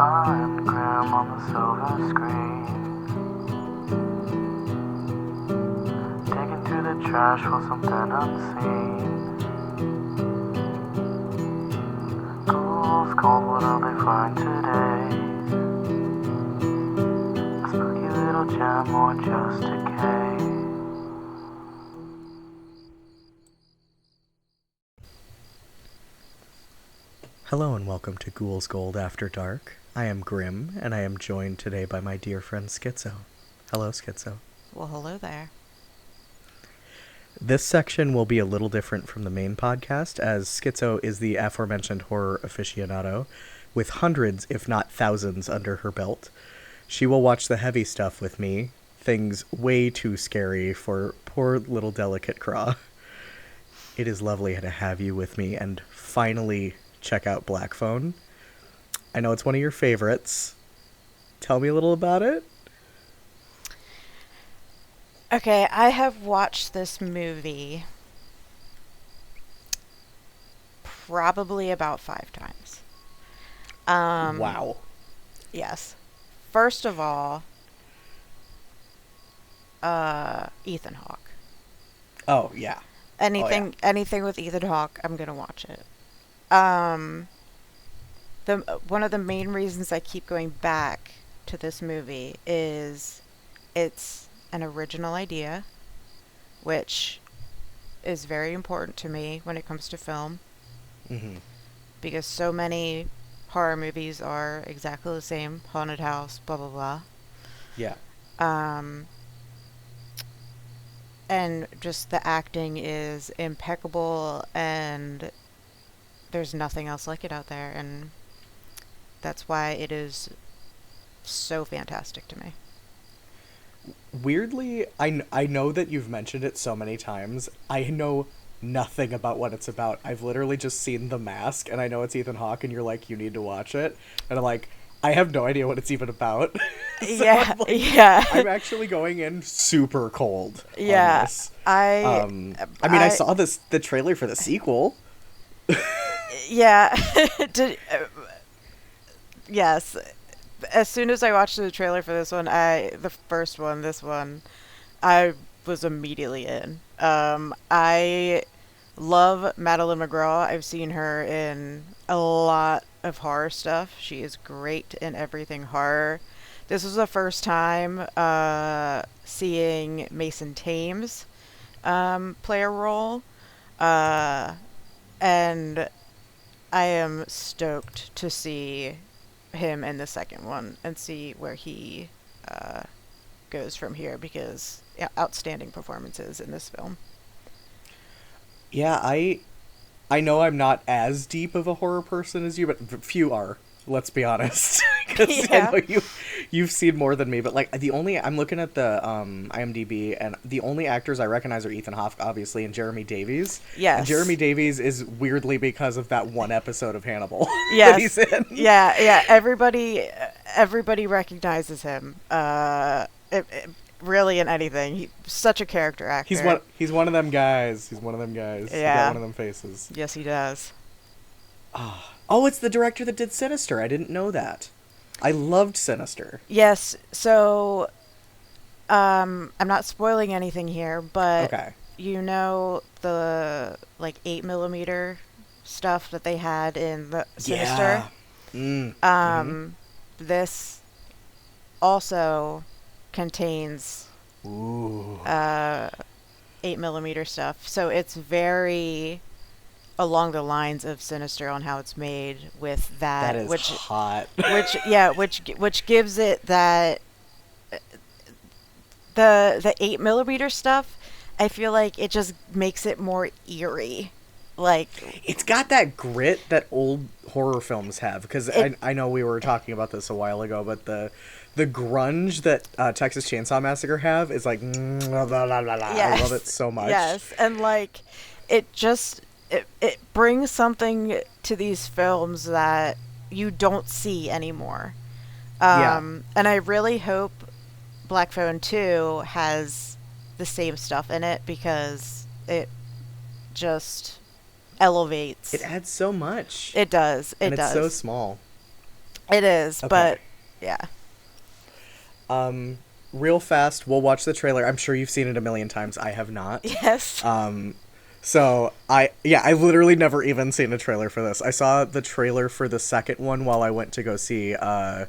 I'm Graham on the silver screen, digging through the trash for something unseen. Ghouls called, what'll they find today? A spooky little gem or just decay? Hello and welcome to Ghoul's Gold After Dark. I am Grim, and I am joined today by my dear friend SKizo. Hello, SKizo. Well, hello there. This section will be a little different from the main podcast, as SKizo is the aforementioned horror aficionado, with hundreds, if not thousands, under her belt. She will watch the heavy stuff with me, things way too scary for poor little delicate Craw. It is lovely to have you with me, and finally check out Blackphone. I know it's one of your favorites. Tell me a little about it. Okay, I have watched this movie probably about 5 times. Wow. Yes. First of all, Ethan Hawke. Oh, yeah. Anything with Ethan Hawke, I'm gonna watch it. One of the main reasons I keep going back to this movie is it's an original idea, which is very important to me when it comes to film. Mm-hmm. Because so many horror movies are exactly the same, haunted house, blah blah blah. Yeah. And just the acting is impeccable, and there's nothing else like it out there, and that's why it is so fantastic to me. Weirdly, I know that you've mentioned it so many times. I know nothing about what it's about. I've literally just seen The Mask, and I know it's Ethan Hawke, and you're like, you need to watch it. And I'm like, I have no idea what it's even about. So Yeah, I'm like, yeah. I'm actually going in super cold on Yeah, this. I I saw the trailer for the sequel. yeah. Yes. As soon as I watched the trailer for this one, this one, I was immediately in. I love Madeline McGraw. I've seen her in a lot of horror stuff. She is great in everything horror. This was the first time seeing Mason Thames play a role. And I am stoked to see him in the second one and see where he goes from here, because outstanding performances in this film. Yeah, I know I'm not as deep of a horror person as you, but few are. Let's be honest, because Yeah. I know you've seen more than me. But like I'm looking at the IMDb, and the only actors I recognize are Ethan Hawke, obviously, and Jeremy Davies. Yes. And Jeremy Davies is weirdly because of that one episode of Hannibal Yes. that he's in. Yeah. Everybody recognizes him. Really in anything. He's such a character actor. He's one of them guys. He's one of them guys. He Yeah. got one of them faces. Yes, he does. Oh, it's the director that did Sinister. I didn't know that. I loved Sinister. Yes. So, I'm not spoiling anything here, but Okay. you know the 8mm stuff that they had in the Sinister. Yeah. This also contains Ooh. 8mm stuff, so it's very along the lines of Sinister on how it's made with that, That is which hot. which gives it that the 8mm stuff. I feel like it just makes it more eerie. Like, It's got that grit that old horror films have, because I know we were talking about this a while ago, but the grunge that Texas Chainsaw Massacre have is like, blah, blah, blah, blah. yes, I love it so much. yes, and like it brings something to these films that you don't see anymore. Yeah. And I really hope Blackphone 2 has the same stuff in it, because it just elevates. It adds so much. It does. It and does. it's so small. It is, Okay. but yeah. Real fast, we'll watch the trailer. I'm sure you've seen it a million times. I have not. Yes. So I literally never even seen a trailer for this. I saw the trailer for the second one while I went to go see The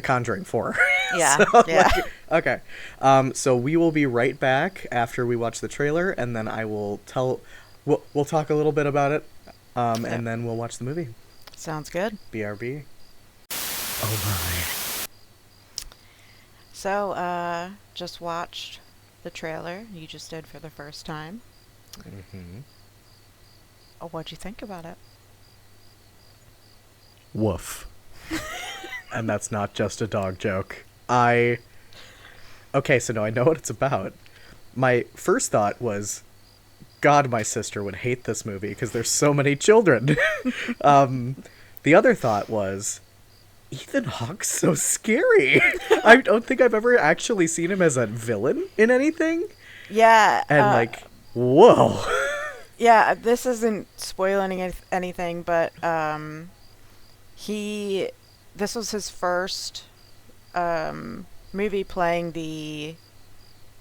Conjuring 4. Yeah. So, Yeah. okay. So we will be right back after we watch the trailer, and then I will we'll talk a little bit about it, and then we'll watch the movie. Sounds good. BRB. Oh my. So, just watched the trailer. You just did for the first time. Mm-hmm. Oh, what'd you think about it? Woof. And that's not just a dog joke. Okay, so no, I know what it's about. My first thought was, God, my sister would hate this movie because there's so many children. The other thought was, Ethan Hawke's so scary. I don't think I've ever actually seen him as a villain in anything. Yeah. And whoa. Yeah, this isn't spoiling anything, but this was his first movie playing the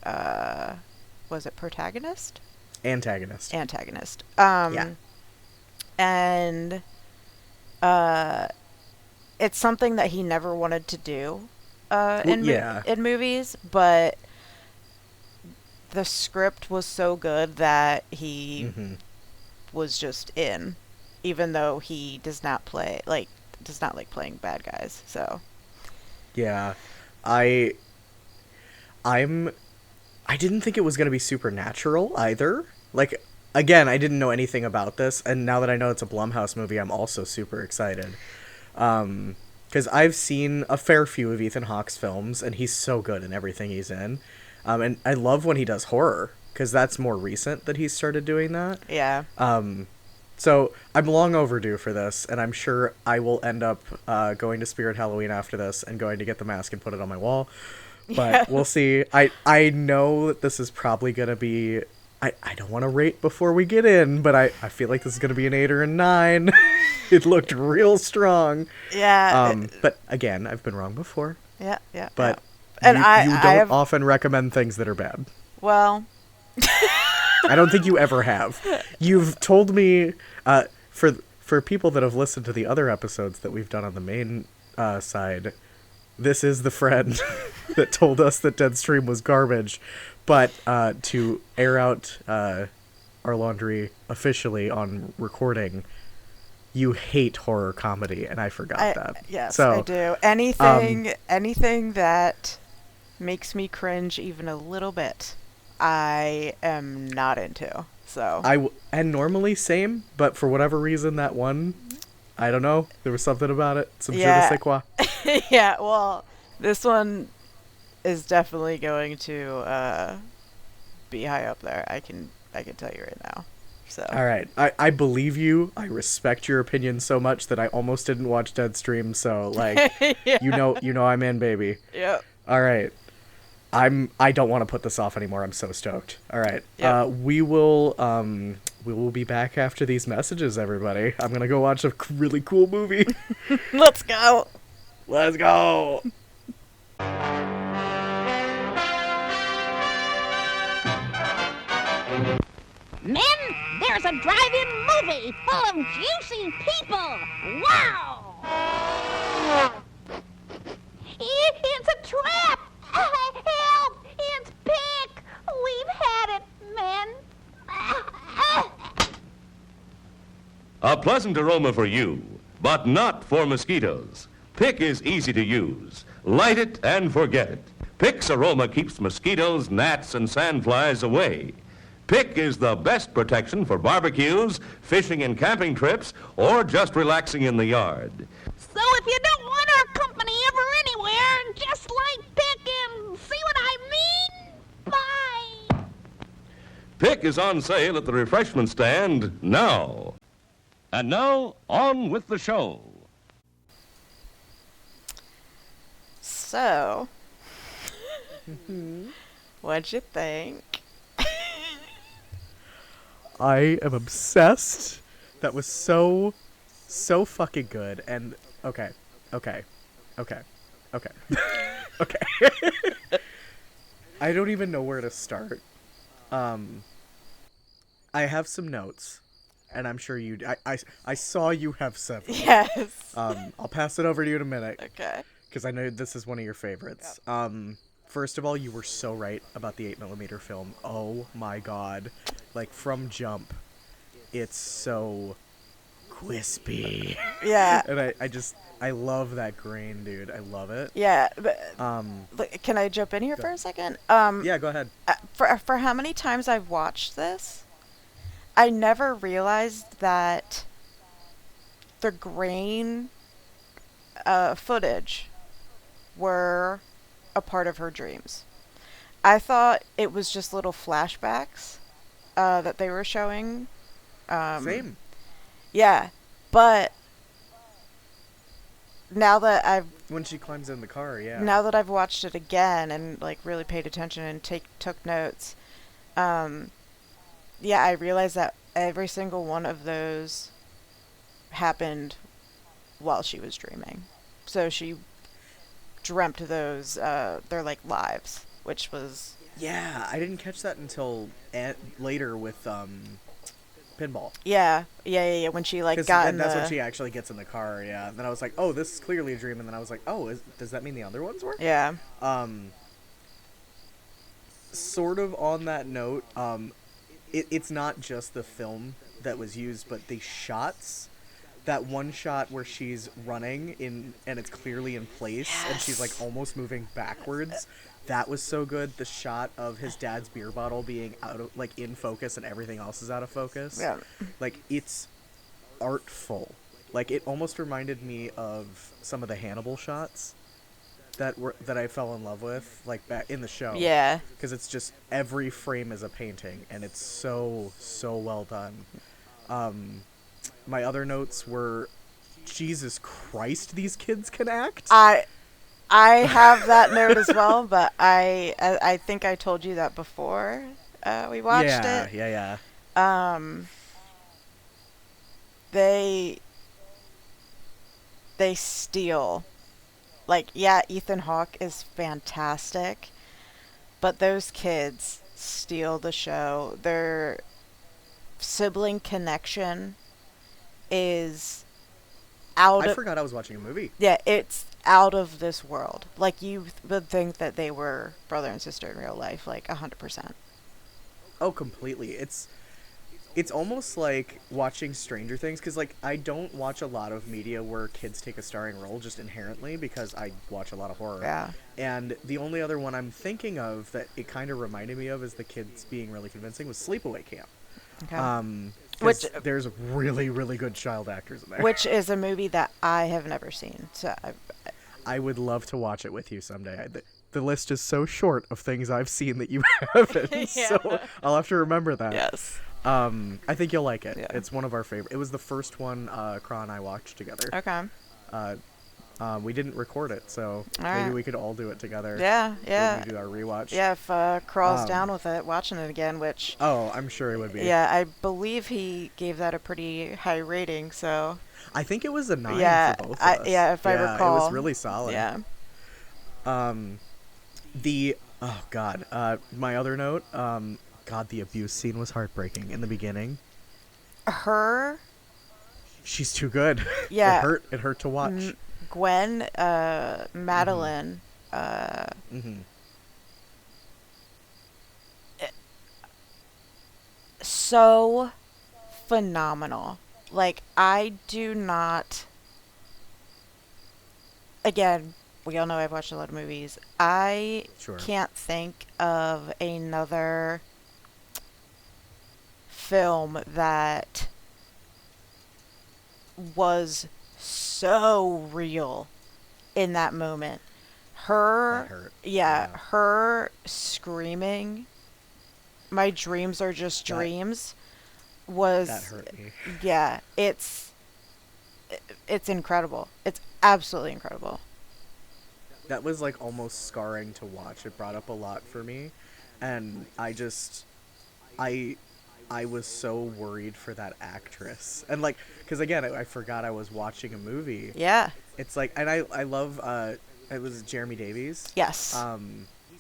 was it protagonist? Antagonist. Yeah. And it's something that he never wanted to do in movies, but the script was so good that he was just in, even though he does not like playing bad guys. So yeah, I didn't think it was gonna be supernatural either. Like, again, I didn't know anything about this, and now that I know it's a Blumhouse movie, I'm also super excited. Because I've seen a fair few of Ethan Hawke's films, and he's so good in everything he's in. And I love when he does horror, because that's more recent that he's started doing that. yeah. So I'm long overdue for this, and I'm sure I will end up going to Spirit Halloween after this and going to get the mask and put it on my wall. But we'll see. I know that this is probably going to be... I don't want to rate before we get in, but I feel like this is going to be an 8 or a 9. It looked real strong. Yeah. But again, I've been wrong before. Yeah. But And you I don't have, often recommend things that are bad. well, I don't think you ever have. You've told me, for people that have listened to the other episodes that we've done on the main side, this is the friend that told us that Deadstream was garbage. But to air out our laundry officially on recording, you hate horror comedy, and I forgot that. Yes, so, I do. Anything that makes me cringe even a little bit, I am not into. So and normally same, but for whatever reason, that one, I don't know. There was something about it. Some je ne sais quoi. Yeah, well, this one is definitely going to be high up there. I can tell you right now. So all right, I believe you. I respect your opinion so much that I almost didn't watch Deadstream. So yeah. you know I'm in, baby. Yep. All right. I don't want to put this off anymore. I'm so stoked. All right. Yep. We will be back after these messages, everybody. I'm going to go watch a really cool movie. Let's go. Let's go. Men, there's a drive-in movie full of juicy people. Wow! It's a trap! Help! It's Pick! We've had it, men. A pleasant aroma for you, but not for mosquitoes. Pick is easy to use. Light it and forget it. Pick's aroma keeps mosquitoes, gnats, and sandflies away. Pick is the best protection for barbecues, fishing and camping trips, or just relaxing in the yard. So if you don't want our company ever anywhere, just light Pick and see what I mean? Bye! Pick is on sale at the refreshment stand now. And now, on with the show. So, what'd you think? I am obsessed. That was so fucking good. And okay, Okay. Okay. Okay. Okay. I don't even know where to start. I have some notes, and I'm sure you. I saw you have several. Yes. I'll pass it over to you in a minute Okay. because I know this is one of your favorites. First of all, you were so right about the 8mm film. Oh my god, like from jump, it's so crispy. Yeah. And I love that grain, dude. I love it. Yeah. But can I jump in here for a second? Yeah, go ahead. For how many times I've watched this, I never realized that the grain footage were a part of her dreams. I thought it was just little flashbacks that they were showing. Same. Yeah, but now that When she climbs in the car, yeah. now that I've watched it again and like really paid attention and took notes, yeah, I realized that every single one of those happened while she was dreaming. So she dreamt those their like lives, which was Yeah, I didn't catch that until later with Pinball. yeah when she like got in That's the when she actually gets in the car, yeah. And then I was like, oh, this is clearly a dream. And then I was like, oh, does that mean the other ones were? yeah Sort of on that note, it's not just the film that was used, but the shots. That one shot where she's running and it's clearly in place and she's like almost moving backwards. That was so good. The shot of his dad's beer bottle being out of like in focus and everything else is out of focus. Yeah. Like it's artful. Like it almost reminded me of some of the Hannibal shots that I fell in love with like back in the show. yeah Because it's just every frame is a painting and it's so well done. My other notes were, Jesus Christ, these kids can act. I have that note as well, but I think I told you that before we watched it. Yeah. They steal. Like, yeah, Ethan Hawke is fantastic, but those kids steal the show. Their sibling connection is I forgot I was watching a movie. yeah, it's out of this world. Like, you would think that they were brother and sister in real life, like 100%. Oh, completely. It's almost like watching Stranger Things, because like I don't watch a lot of media where kids take a starring role just inherently because I watch a lot of horror. Yeah. And the only other one I'm thinking of that it kind of reminded me of as the kids being really convincing was Sleepaway Camp. Okay. Which there's really, really good child actors in there. Which is a movie that I have never seen. So I would love to watch it with you someday. The list is so short of things I've seen that you haven't, so I'll have to remember that. yes. I think you'll like it. Yeah. It's one of our favorite. It was the first one Kra and I watched together. Okay. We didn't record it, so maybe right. we could all do it together. Yeah. When we do our rewatch. Yeah, if Crawl's down with it, watching it again, which... Oh, I'm sure it would be. Yeah, I believe he gave that a pretty high rating, so... I think it was a 9 for both of us. Yeah, if I recall. It was really solid. Yeah. Oh, God. My other note, God, the abuse scene was heartbreaking in the beginning. Her... She's too good. Yeah. It hurt to watch. Gwen, Madeline, so phenomenal. Like, I do not... Again, we all know I've watched a lot of movies. I Sure. can't think of another film that was so real in that moment. Her, That hurt. yeah, Yeah. her screaming, "My dreams are just That- dreams," was, That hurt me. yeah, it's incredible. It's absolutely incredible. That was like almost scarring to watch. It brought up a lot for me, and I was so worried for that actress. And like, because again, I forgot I was watching a movie. Yeah. It's like, and I love, it was Jeremy Davies. Yes.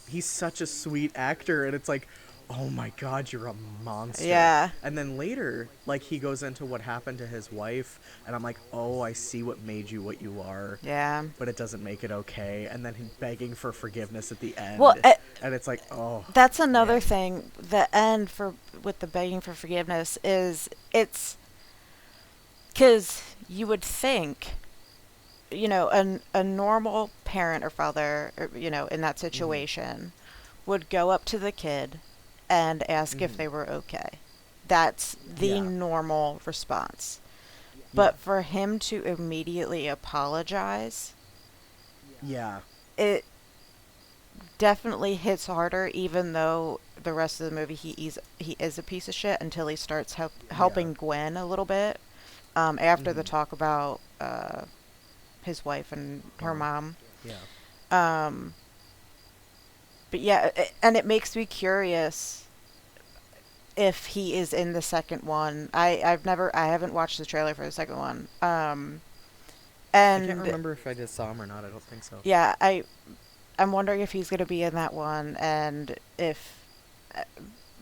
He's such a sweet actor, and it's like, oh my god, you're a monster. Yeah. And then later, like, he goes into what happened to his wife, and I'm like, oh, I see what made you what you are. Yeah. But it doesn't make it okay. And then he's begging for forgiveness at the end. Well, and it's like, oh. That's another man. thing. The end with the begging for forgiveness is it's because you would think, you know, a normal parent or father, or, you know, in that situation, would go up to the kid and ask if they were okay. That's the normal response. But for him to immediately apologize, it definitely hits harder, even though the rest of the movie he is a piece of shit until he starts helping Gwen a little bit after the talk about his wife and her mom. But yeah, and it makes me curious if he is in the second one. I haven't watched the trailer for the second one. And I can't remember if I just saw him or not. I don't think so. Yeah, I'm wondering if he's going to be in that one, and if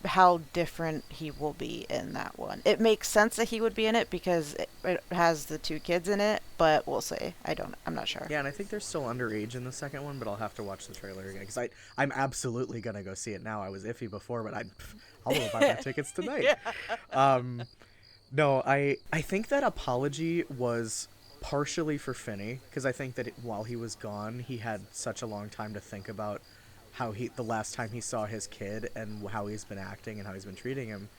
how different he will be in that one. It makes sense that he would be in it because it has the two kids in it, but we'll see. I'm not sure. Yeah, and I think they're still underage in the second one, but I'll have to watch the trailer again because I'm absolutely gonna go see it now. I was iffy before, but I'll go buy my tickets tonight. No, I think that apology was partially for Finney because I think that while he was gone, he had such a long time to think about how the last time he saw his kid and how he's been acting and how he's been treating him.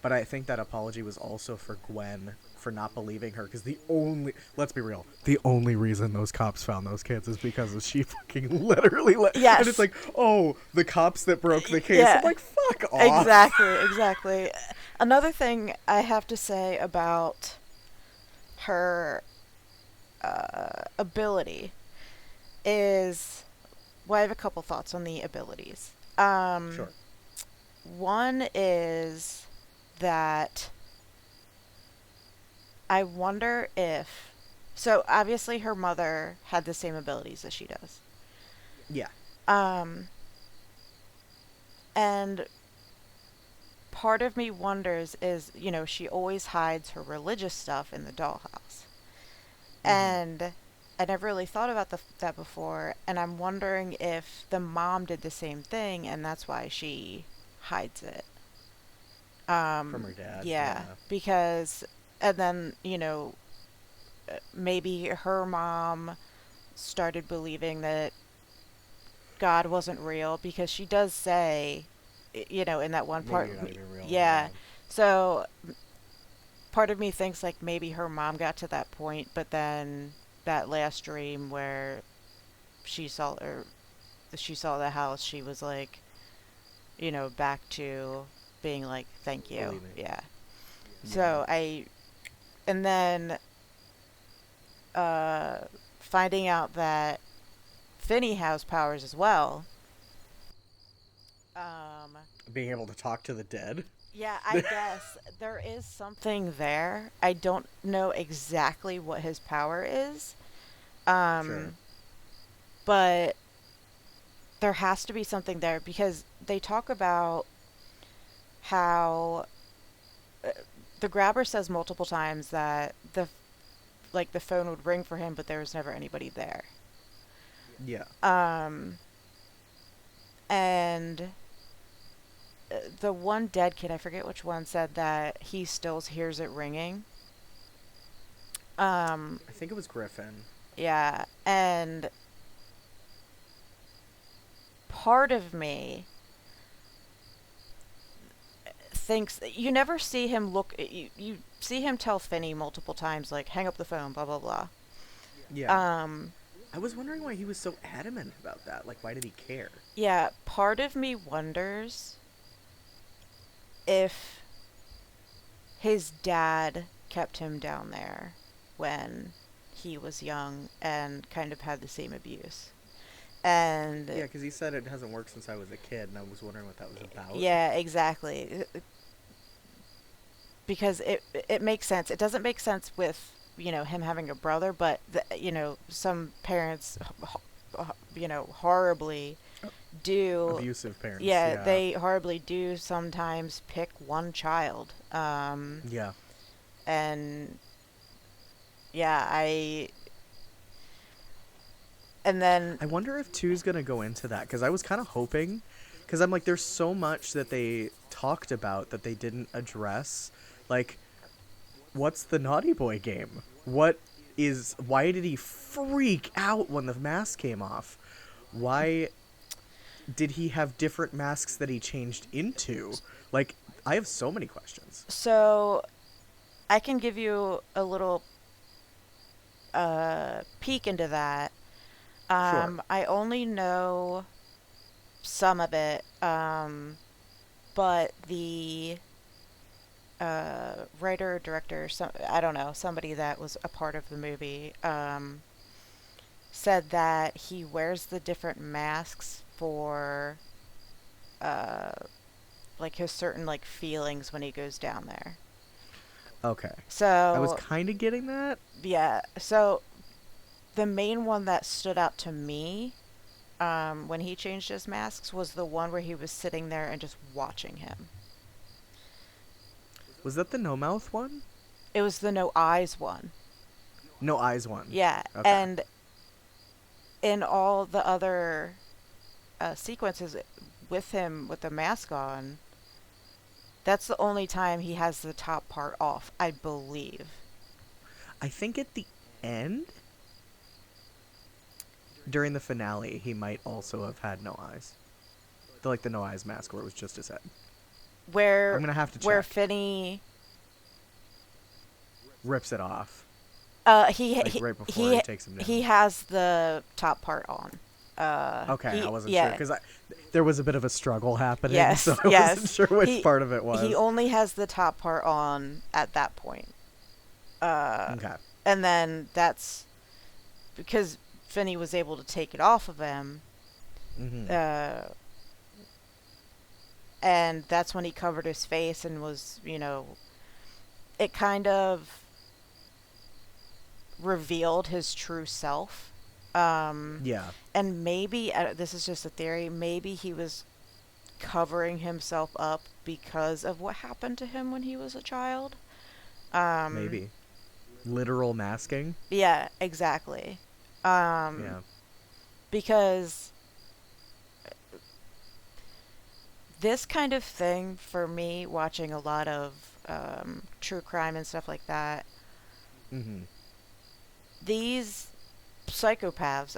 But I think that apology was also for Gwen for not believing her because let's be real, the only reason those cops found those kids is because she fucking literally Yes. And it's like, oh, the cops that broke the case. Yeah. I'm like, fuck off. Exactly. Another thing I have to say about her ability is, well, I have a couple thoughts on the abilities. Sure. One is that I wonder if, so obviously her mother had the same abilities as she does. Yeah. And part of me wonders is, you know, she always hides her religious stuff in the dollhouse. And I never really thought about that before, and I'm wondering if the mom did the same thing, and that's why she hides it. From her dad. Yeah, because, and then, you know, maybe her mom started believing that God wasn't real, because she does say, you know, in that one part, Maybe you're not even real. yeah. So part of me thinks like maybe her mom got to that point, but then that last dream where she saw the house, she was like, you know, back to being like, thank you. Believing. Yeah. So and then finding out that Finney has powers as well. Being able to talk to the dead. Yeah, I guess there is something there. I don't know exactly what his power is. Sure. But there has to be something there because they talk about how the grabber says multiple times that the phone would ring for him, but there was never anybody there. Yeah. And the one dead kid, I forget which one, said that he still hears it ringing. I think it was Griffin. Yeah, and part of me thinks you never see him you see him tell Finney multiple times, like, hang up the phone, blah, blah, blah. Yeah. I was wondering why he was so adamant about that. Like, why did he care? Yeah, part of me wonders if his dad kept him down there when he was young and kind of had the same abuse. And Yeah, because he said it hasn't worked since I was a kid, and I was wondering what that was about. yeah, exactly. Because it makes sense. It doesn't make sense with him having a brother, but some parents horribly do. Abusive parents. Yeah, Yeah. they horribly do sometimes pick one child. Yeah. And yeah, and then I wonder if 2's gonna go into that, because I was kind of hoping, because I'm like, there's so much that they talked about that they didn't address. Like, what's the Naughty Boy game? Why did he freak out when the mask came off? Why did he have different masks that he changed into? Like, I have so many questions. so I can give you a little peek into that. Sure. I only know some of it, but the writer, director, I don't know, somebody that was a part of the movie, said that he wears the different masks for like his certain like feelings when he goes down there. Okay. So I was kind of getting that. yeah, so the main one that stood out to me when he changed his masks was the one where he was sitting there and just watching him. Was that the no mouth one? It was the no eyes one. No eyes one. Yeah, Okay. and in all the other sequences with him with the mask on, that's the only time he has the top part off, I believe. I think at the end, during the finale, he might also have had no eyes. The no eyes mask where it was just his head. Where I'm gonna have to where check. Finney Rips it off. he Like, right before he takes him down. he has the top part on. Okay, I wasn't yeah. sure because there was a bit of a struggle happening, Yes, so I yes. wasn't sure which part of it was. He only has the top part on at that point. Okay. And then that's because Finney was able to take it off of him. Mm-hmm. And that's when he covered his face and was, it kind of revealed his true self. Yeah. And maybe, this is just a theory, maybe he was covering himself up because of what happened to him when he was a child. Maybe. Literal masking. Yeah, exactly. Yeah. Because this kind of thing, for me, watching a lot of true crime and stuff like that, Mm-hmm. these psychopaths,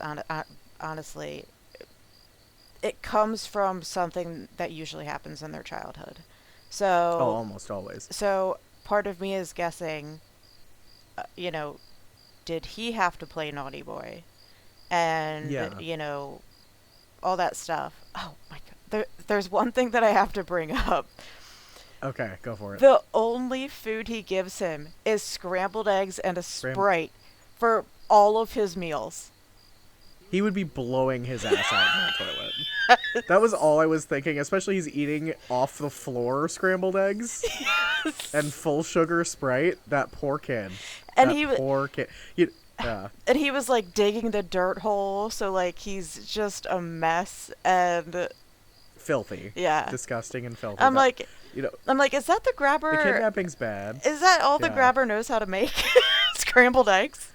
honestly, it comes from something that usually happens in their childhood. So, almost always. So part of me is guessing, did he have to play Naughty Boy? And, Yeah. all that stuff. Oh my God. There's one thing that I have to bring up. Okay, go for it. The only food he gives him is scrambled eggs and a Sprite for all of his meals. He would be blowing his ass out in the toilet. That was all I was thinking, especially he's eating off the floor scrambled eggs and full sugar Sprite. That poor kid. And poor kid. Yeah. And he was like digging the dirt hole, so like he's just a mess and Filthy. Yeah. Disgusting and filthy. I'm like, is that the grabber? The kidnapping's bad. Is that all the grabber knows how to make? Scrambled eggs?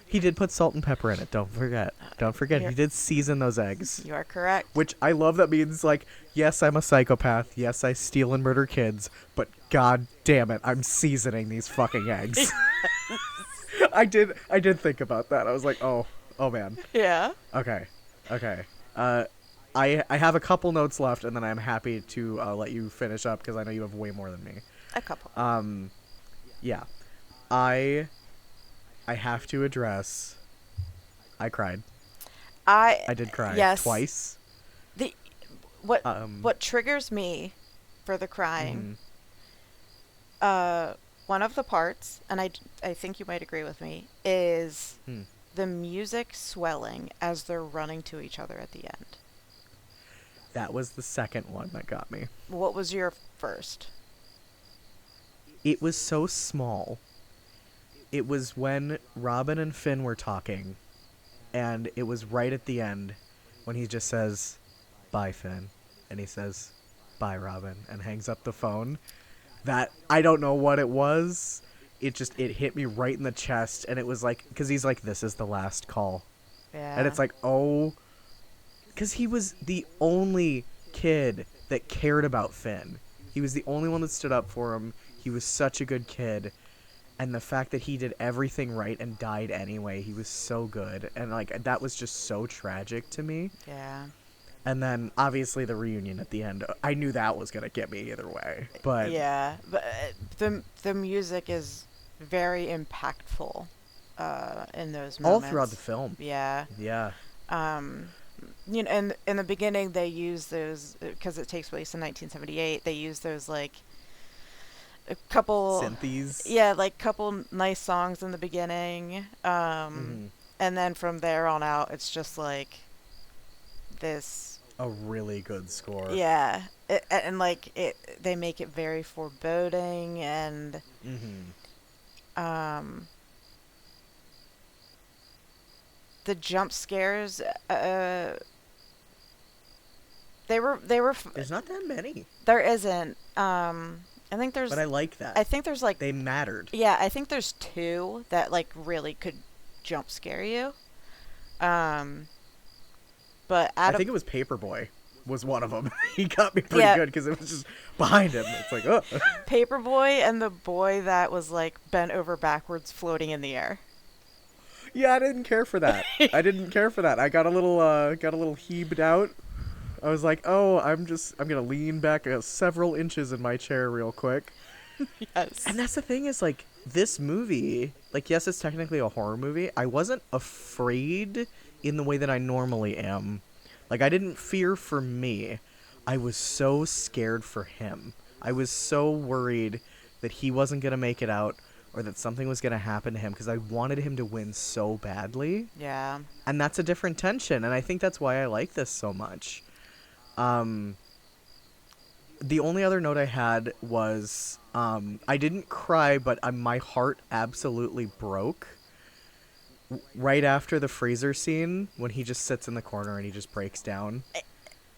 He did put salt and pepper in it. Don't forget. Don't forget. He did season those eggs. You are correct. Which I love. That means, like, yes, I'm a psychopath. Yes, I steal and murder kids. But god damn it, I'm seasoning these fucking eggs. I did think about that. I was like, oh man. Yeah. Okay. I have a couple notes left, and then I'm happy to let you finish up because I know you have way more than me. A couple. Yeah. I have to address. I cried. I did cry. Yes. Twice. What triggers me for the crying? One of the parts, and I think you might agree with me, is the music swelling as they're running to each other at the end. That was the second one that got me. What was your first? It was so small. It was when Robin and Finn were talking, and it was right at the end when he just says, "Bye, Finn," and he says, "Bye, Robin," and hangs up the phone. That, I don't know what it was. It hit me right in the chest, and it was like, because he's like, "This is the last call." Yeah. And it's like, oh, because he was the only kid that cared about Finn. He was the only one that stood up for him. He was such a good kid. And the fact that he did everything right and died anyway, he was so good. And, like, that was just so tragic to me. Yeah. And then, obviously, the reunion at the end. I knew that was going to get me either way. But Yeah. But the music is very impactful in those moments. all throughout the film. Yeah. Yeah. You know, and in the beginning they use those, because it takes place in 1978. They use those, like, a couple Synthes. Yeah, like couple nice songs in the beginning. And then from there on out, it's just like this. A really good score. Yeah, and like they make it very foreboding, and the jump scares. They were. There's not that many. There isn't. I think there's. But I like that. I think there's like. They mattered. Yeah, I think there's two that like really could jump scare you. But I think it was Paperboy was one of them. He got me pretty Yeah. good because it was just behind him. It's like, oh. Paperboy and the boy that was like bent over backwards floating in the air. Yeah, I didn't care for that. I got a little heaved out. I was like, oh, I'm gonna lean back several inches in my chair real quick. Yes. And that's the thing is, like, this movie, like, yes, it's technically a horror movie. I wasn't afraid in the way that I normally am. Like, I didn't fear for me. I was so scared for him. I was so worried that he wasn't going to make it out or that something was going to happen to him because I wanted him to win so badly. Yeah. And that's a different tension, and I think that's why I like this so much. The only other note I had was I didn't cry, but my heart absolutely broke right after the freezer scene when he just sits in the corner and he just breaks down.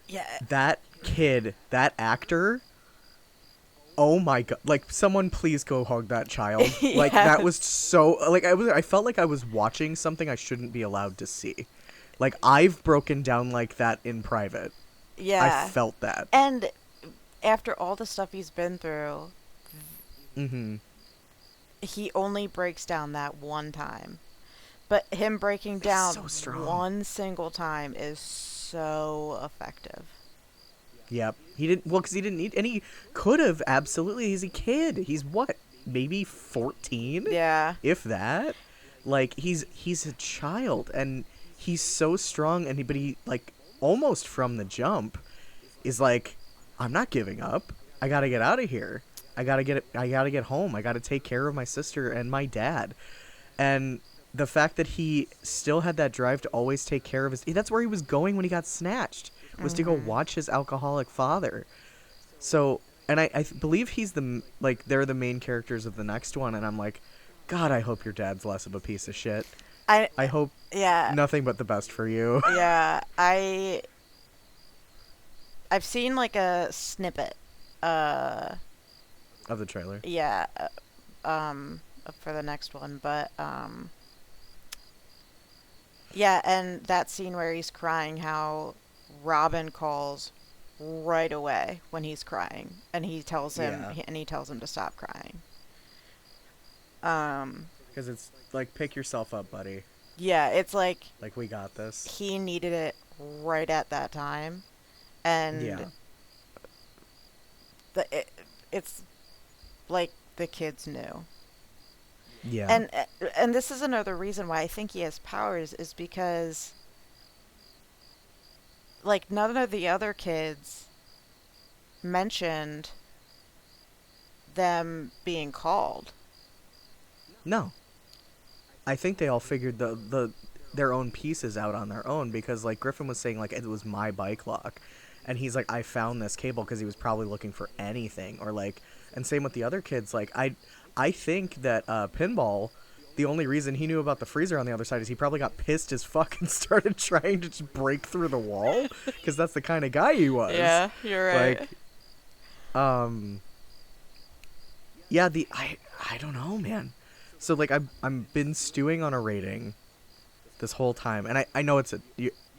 Yeah. That kid, that actor, oh my god, like, someone please go hug that child. Like, that was so, like, I felt like I was watching something I shouldn't be allowed to see. Like, I've broken down like that in private. Yeah. I felt that. And after all the stuff he's been through, he only breaks down that one time. But him breaking down so strong. one single time is so effective. Yep. He didn't, well, because he didn't need, and he could have, absolutely. He's a kid. He's what, maybe 14? Yeah. If that. Like, he's a child, and he's so strong, but he, like, almost from the jump, is like, I'm not giving up. I gotta get out of here. I gotta get home. I gotta take care of my sister and my dad. And the fact that he still had that drive to always take care of that's where he was going when he got snatched, was to go watch his alcoholic father. So, and I believe he's they're the main characters of the next one, and I'm like, God, I hope your dad's less of a piece of shit. I hope nothing but the best for you. Yeah, I've seen like a snippet Of the trailer. yeah, for the next one, but yeah, and that scene where he's crying, how Robin calls right away when he's crying, and he tells him to stop crying. Because it's like, pick yourself up, buddy. Yeah, it's like we got this. he needed it right at that time, and it's like the kids knew. Yeah. And this is another reason why I think he has powers, is because like none of the other kids mentioned them being called. No. I think they all figured their own pieces out on their own, because like Griffin was saying, like, it was my bike lock, and he's like, I found this cable because he was probably looking for anything, or like, and same with the other kids. Like, I think that Pinball the only reason he knew about the freezer on the other side is he probably got pissed as fuck and started trying to just break through the wall, because that's the kind of guy he was. Yeah, you're right. Like, yeah, I don't know, man. So like I'm been stewing on a rating this whole time, and I know it's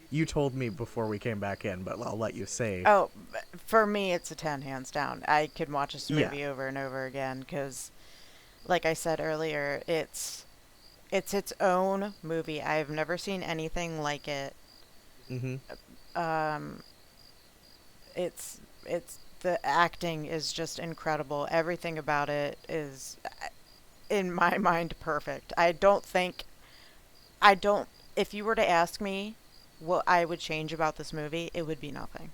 you told me before we came back in, but I'll let you say. Oh, for me, it's a 10 hands down. I could watch this Yeah. movie over and over again because, like I said earlier, it's its own movie. I've never seen anything like it. Mm-hmm. It's the acting is just incredible. Everything about it is, in my mind, perfect. If you were to ask me what I would change about this movie, it would be nothing.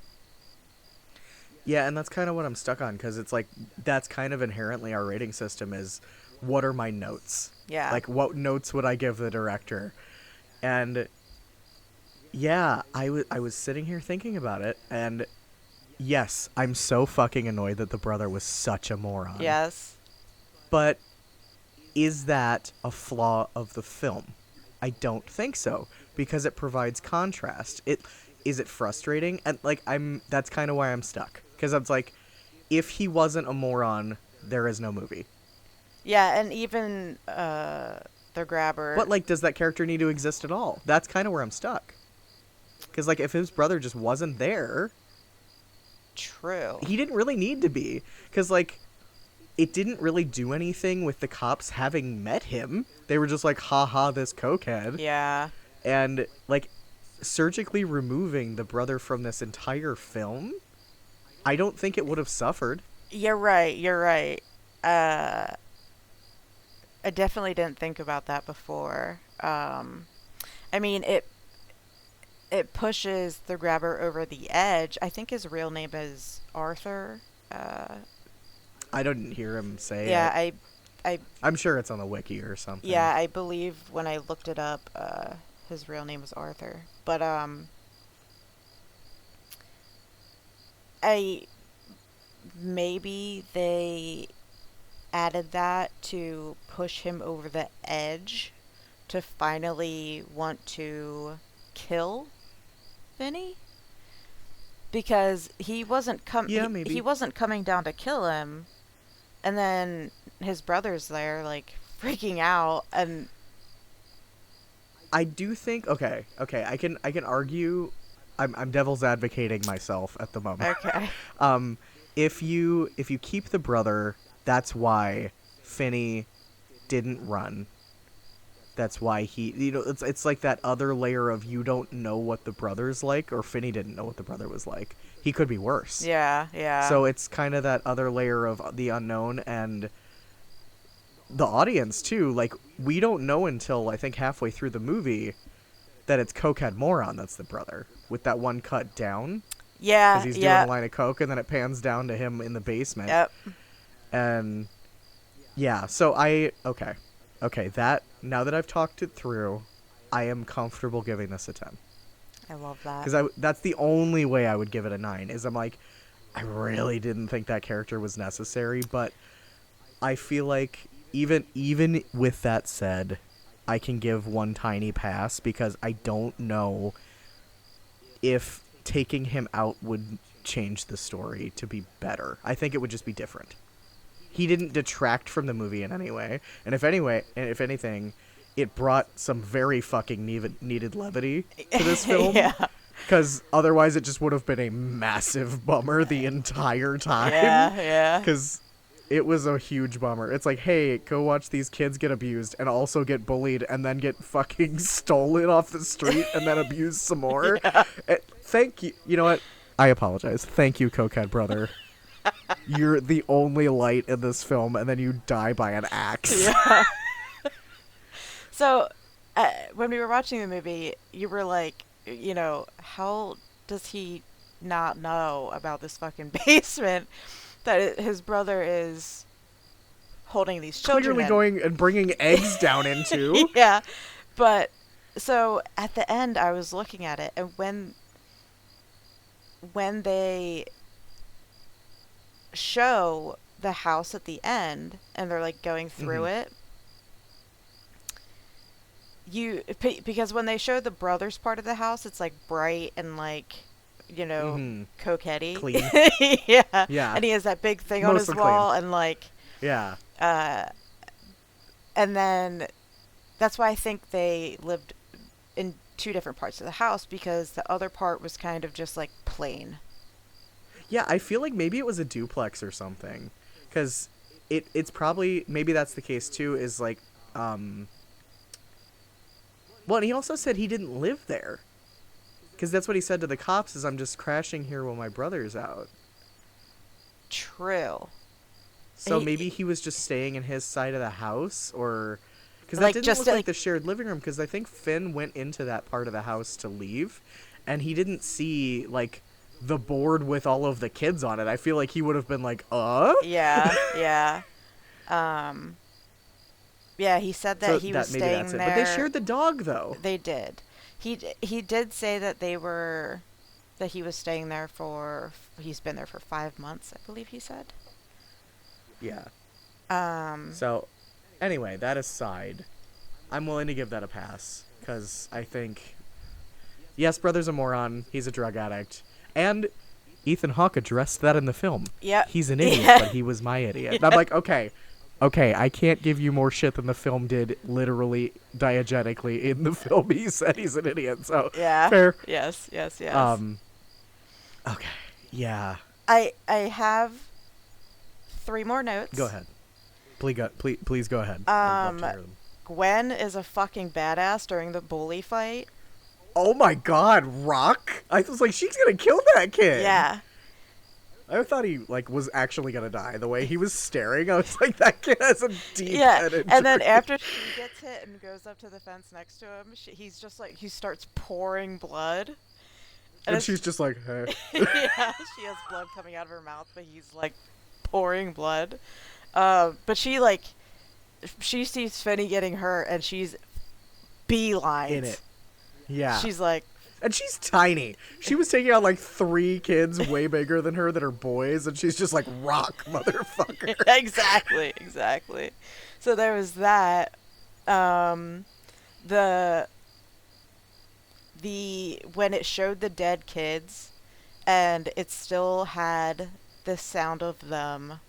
Yeah, and that's kind of what I'm stuck on, because it's like that's kind of inherently our rating system is, what are my notes? Yeah. Like, what notes would I give the director? And yeah, I was sitting here thinking about it, and yes, I'm so fucking annoyed that the brother was such a moron. Yes. But is that a flaw of the film? I don't think so, because it provides contrast. Is it frustrating? And like that's kind of why I'm stuck, because it's like, if he wasn't a moron, there is no movie. Yeah, and even the grabber. But like, does that character need to exist at all? That's kind of where I'm stuck. Because like, if his brother just wasn't there, True. he didn't really need to be, because like, it didn't really do anything with the cops having met him. They were just like, haha, this cokehead. Yeah. And like, surgically removing the brother from this entire film, I don't think it would have suffered. You're right. I definitely didn't think about that before. I mean, it pushes the grabber over the edge. I think his real name is Arthur. I didn't hear him say Yeah, it. I I'm sure it's on the wiki or something. yeah, I believe when I looked it up, his real name was Arthur. But maybe they added that to push him over the edge to finally want to kill Vinny, because he wasn't maybe. he wasn't coming down to kill him, and then his brother's there like freaking out. And I do think okay, I can argue. I'm devil's advocating myself at the moment. okay. If you keep the brother, that's why Finney didn't run. That's why he, it's like that other layer of, you don't know what the brother's like, or Finney didn't know what the brother was like. He could be worse. Yeah. So it's kind of that other layer of the unknown, and the audience too. Like, we don't know until I think halfway through the movie that it's Cokehead Moron that's the brother, with that one cut down. Yeah. Because he's doing a line of coke, and then it pans down to him in the basement. Yep. And yeah, so okay, that, now that I've talked it through, I am comfortable giving this a 10. I love that. Because that's the only way I would give it a 9, is I'm like, I really didn't think that character was necessary, but I feel like even with that said, I can give one tiny pass, because I don't know if taking him out would change the story to be better. I think it would just be different. He didn't detract from the movie in any way, and if anything, it brought some very fucking needed levity to this film. Yeah. Because otherwise, it just would have been a massive bummer the entire time. Yeah. Because it was a huge bummer. It's like, hey, go watch these kids get abused and also get bullied and then get fucking stolen off the street and then abused some more. Yeah. Thank you. You know what? I apologize. Thank you, Cokehead brother. You're the only light in this film, and then you die by an axe. Yeah. So, when we were watching the movie, you were like, how does he not know about this fucking basement that his brother is holding these children Clearly in? going and bringing eggs down into. Yeah. But, so, at the end, I was looking at it, and when they show the house at the end, and they're, like, going through it, because when they show the brothers part of the house, it's like bright and like, coquetty. Clean. Yeah. Yeah. And he has that big thing on his Mostly wall, clean. and like, Yeah. and then that's why I think they lived in two different parts of the house, because the other part was kind of just like plain. Yeah, I feel like maybe it was a duplex or something, because it's probably, maybe that's the case too, is like, well, and he also said he didn't live there, because that's what he said to the cops, is I'm just crashing here while my brother's out. True. So He- maybe he was just staying in his side of the house, or because that Like, didn't just look to, like like- the shared living room, because I think Finn went into that part of the house to leave, and he didn't see like the board with all of the kids on it. I feel like he would have been like, Yeah, yeah. Yeah, he said that So he that was maybe staying that's it. there. But they shared the dog though. They did. He did say that he was staying there he's been there for 5 months, I believe he said. Yeah. Um, So, anyway, that aside, I'm willing to give that a pass, because I think, yes, brother's a moron. He's a drug addict, and Ethan Hawke addressed that in the film. Yeah. He's an idiot, Yeah. but he was my idiot. And I'm like, okay, I can't give you more shit than the film did, literally, diegetically, in the film. He said he's an idiot, so yeah. fair. Yes. Okay, yeah. I have 3 more notes. Go ahead. Please go ahead. I'd love to hear them. Gwen is a fucking badass during the bully fight. Oh my god, Rock! I was like, she's gonna kill that kid! Yeah. I thought he, like, was actually gonna die. The way he was staring, I was like, that kid has a deep Yeah, head injury. and then after she gets hit and goes up to the fence next to him, he's just like, he starts pouring blood. And it's- she's just like, hey. Yeah, she has blood coming out of her mouth, but he's like pouring blood. But she sees Finney getting hurt, and she's beeline In it. Yeah. She's like, And she's tiny. She was taking out, like, 3 kids way bigger than her that are boys, and she's just like, Rock, motherfucker. exactly. So there was that. When it showed the dead kids, and it still had the sound of them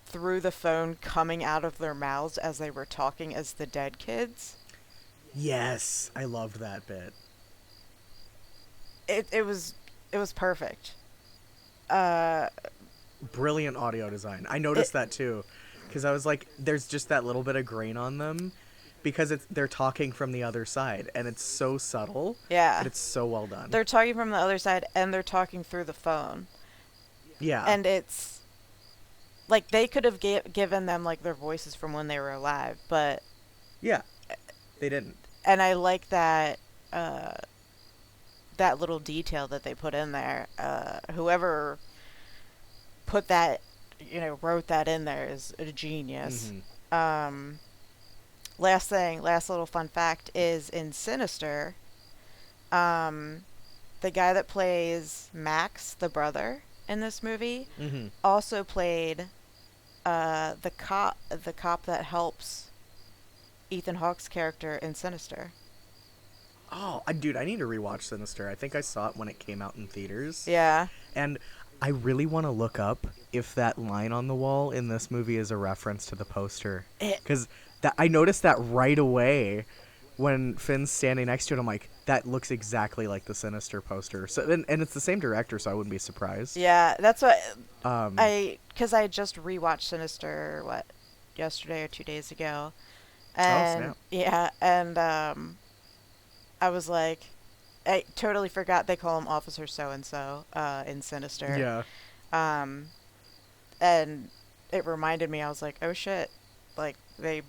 through the phone coming out of their mouths as they were talking as the dead kids. Yes, I loved that bit. It was perfect. Brilliant audio design. I noticed that too, because I was like, there's just that little bit of grain on them, because they're talking from the other side, and it's so subtle. Yeah. But it's so well done. They're talking from the other side, and they're talking through the phone. Yeah. And it's like they could have given them like their voices from when they were alive, but yeah, they didn't. and I like that that little detail that they put in there. Whoever put that, wrote that in there is a genius. Mhm. Last little fun fact is in Sinister, the guy that plays Max, the brother in this movie, Mhm. also played the cop that helps Ethan Hawke's character in Sinister. Oh, dude, I need to rewatch Sinister. I think I saw it when it came out in theaters. Yeah. And I really want to look up if that line on the wall in this movie is a reference to the poster. Because I noticed that right away when Finn's standing next to it. I'm like, that looks exactly like the Sinister poster. So and it's the same director, so I wouldn't be surprised. Yeah, that's what Um, because I just rewatched Sinister yesterday or 2 days ago, and snap. yeah, and I was like, I totally forgot they call him Officer So and So in Sinister. yeah. And it reminded me. I was like, oh shit, like they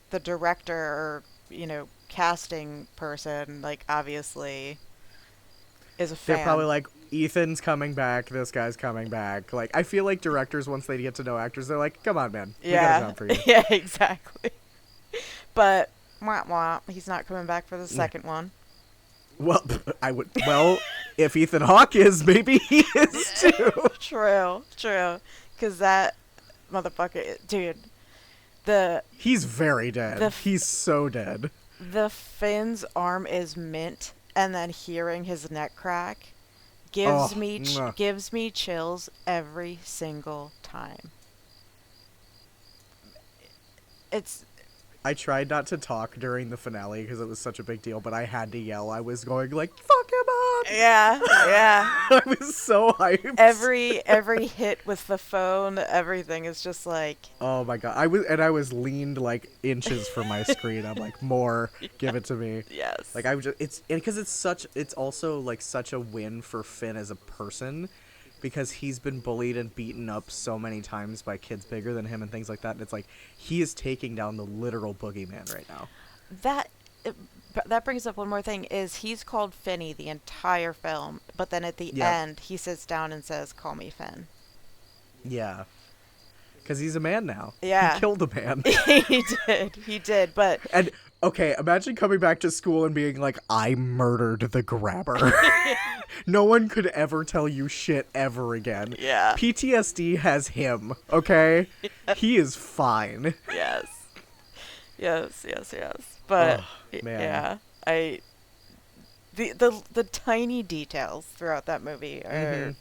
the director or casting person like obviously is a fan. They're probably like, Ethan's coming back, this guy's coming back. Like, I feel like directors, once they get to know actors, they're like, come on, man. We got a job for you. Yeah, exactly. But wah, wah, he's not coming back for the second one. Well, if Ethan Hawke is, maybe he is too. True. Because that motherfucker, dude, He's very dead. He's so dead. The Finn's arm is mint, and then hearing his neck crack gives me chills every single time. I tried not to talk during the finale because it was such a big deal, but I had to yell. I was going like, "Fuck him up!" Yeah. I was so hyped. Every hit with the phone, everything is just like. Oh my god! I was leaned like inches from my screen. I'm like, more, give it to me. Yes. Like I was just it's also like such a win for Finn as a person, because he's been bullied and beaten up so many times by kids bigger than him and things like that. And it's like he is taking down the literal boogeyman right now. That brings up one more thing, is he's called Finny the entire film, but then at the end he sits down and says, "Call me Finn." Yeah. Because he's a man now. Yeah. He killed a man. He did, but... And, okay, imagine coming back to school and being like, "I murdered the grabber." No one could ever tell you shit ever again. Yeah. PTSD has him, okay? Yes. He is fine. Yes. But, man. yeah, the tiny details throughout that movie are... Mm-hmm.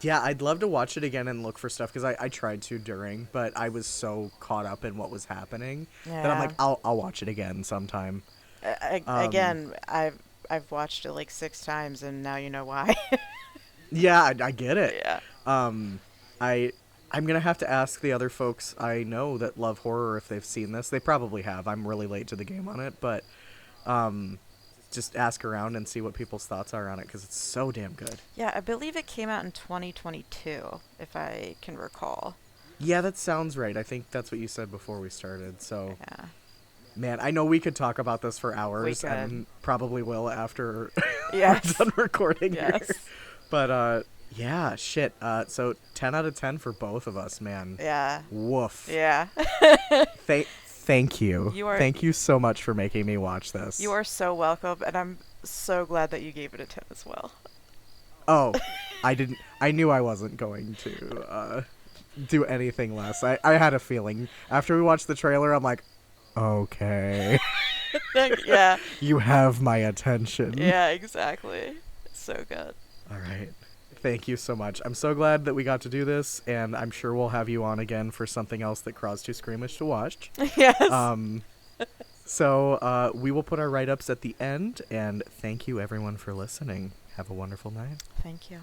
Yeah, I'd love to watch it again and look for stuff, because I tried to during, but I was so caught up in what was happening that I'm like, I'll watch it again sometime. Again, I've watched it like 6 times, and now you know why. Yeah, I get it. Yeah. I'm gonna have to ask the other folks I know that love horror if they've seen this. They probably have. I'm really late to the game on it, but just ask around and see what people's thoughts are on it, because it's so damn good. Yeah, I believe it came out in 2022, if I can recall. Yeah, that sounds right. I think that's what you said before we started. So, yeah. Man, I know we could talk about this for hours, We could. and probably will after Yes. we're done recording Yes. here. But yeah, shit. So 10 out of 10 for both of us, man. Yeah. Woof. Yeah. Thank you. Thank you so much for making me watch this. You are so welcome, and I'm so glad that you gave it a 10 as well. Oh, I knew I wasn't going to do anything less. I had a feeling. After we watched the trailer, I'm like, okay. Yeah. You have my attention. Yeah, exactly. So good. All right. Thank you so much. I'm so glad that we got to do this, and I'm sure we'll have you on again for something else that Craw's too squeamish to watch. Yes. So we will put our write-ups at the end, and thank you everyone for listening. Have a wonderful night. Thank you.